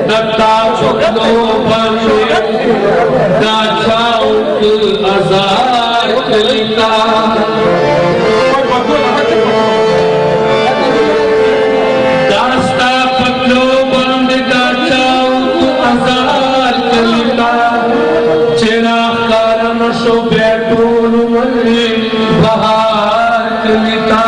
दत्ता चुकलो बने दाचाउक आजार कलिता दास्ता पकलो बंद दाचाउक आजार कलिता चेरा कारण शो बैठून मने बहार कलिता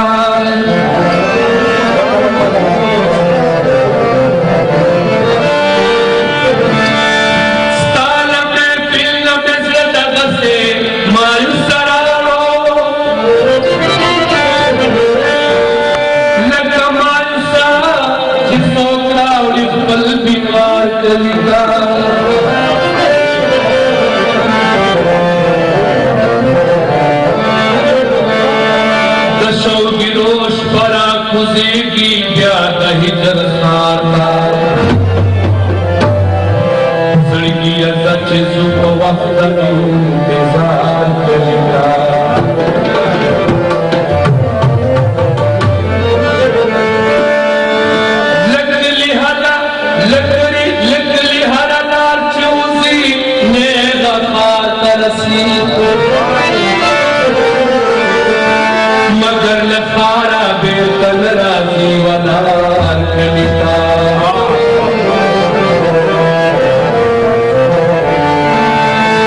मगर लखारा बेतन राजी वदार कलिता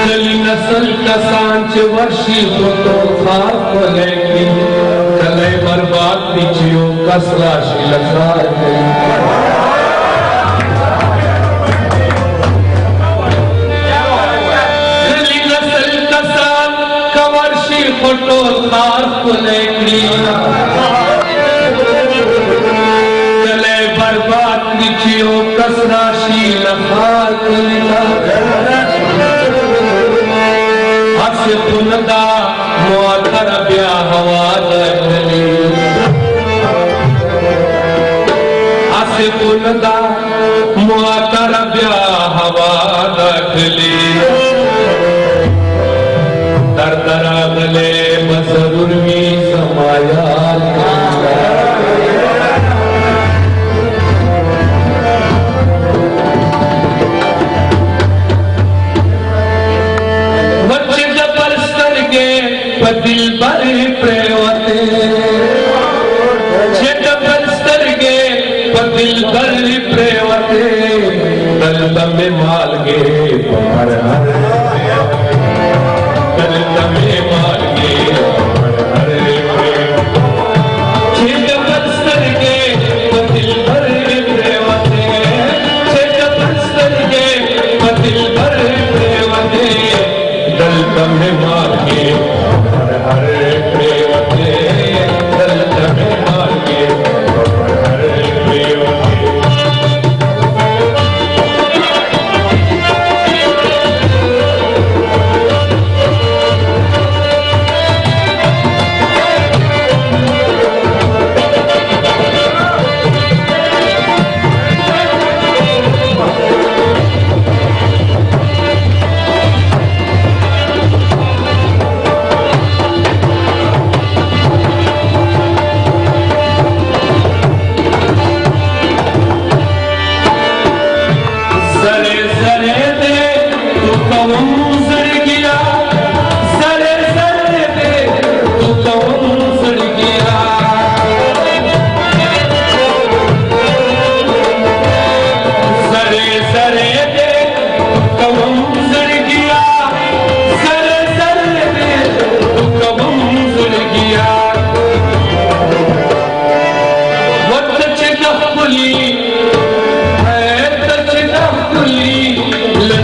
चली नस्ल कसांच वर्षी तो खार को लेकी कले बर्बाद पीछियो कसला शिलखार फोटो खार को लेकरी चले बर्बाद निचियो कसरा शील खार कलिता हसे पुनदा मुआतर ब्या हवा दखली हसे पुनदा मुआतर ब्या हवा दखली दरदरा गले बसरुर में समाया बच्चे जबर स्तर के पदिल पर प्रेवते जबर स्तर के पदिल पर प्रेवते दल में माल के हर हर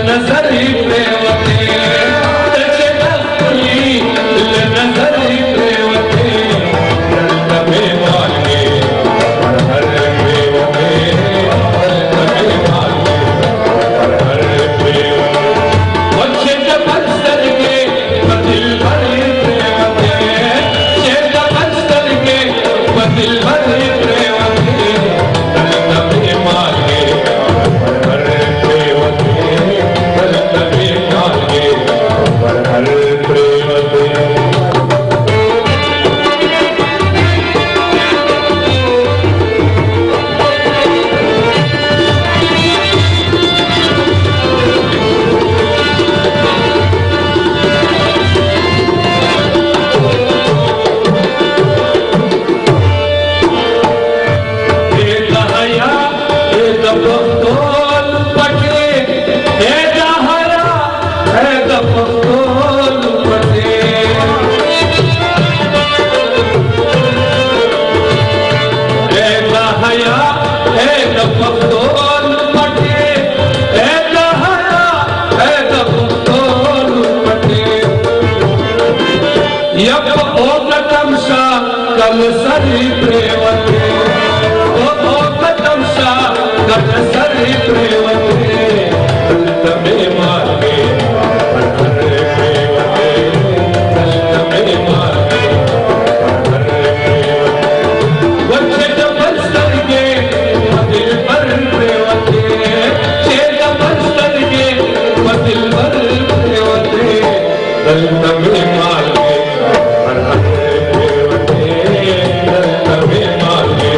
नजर प्रेम दपस्तोल पटे ए दहरा ए दपस्तोल पटे ए दहया ए दपस्तोल पटे ए दहया ए दपस्तोल पटे यप ओगतम सा कम सरी प्रेवते सरी प्रेवते तमे मार्गे प्रेवते तमे मार्गे वच्चे जबर सरगे दिल पर प्रेवते छे जबर सरगे दिल पर प्रेवते तमे मार्गे प्रेवते तमे मार्गे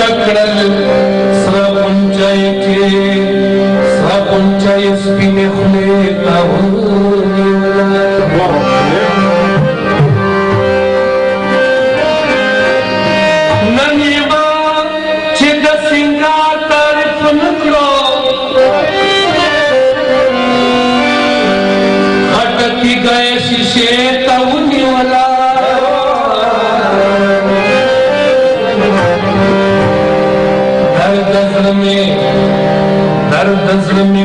टकड़ल स्रपुंचाई के स्रपुंचाई स्पिने खुले तावनी ननीबा चिद सिंगार तारीफ नकरो खटकी गए शीशे तावनी वाला दर्द में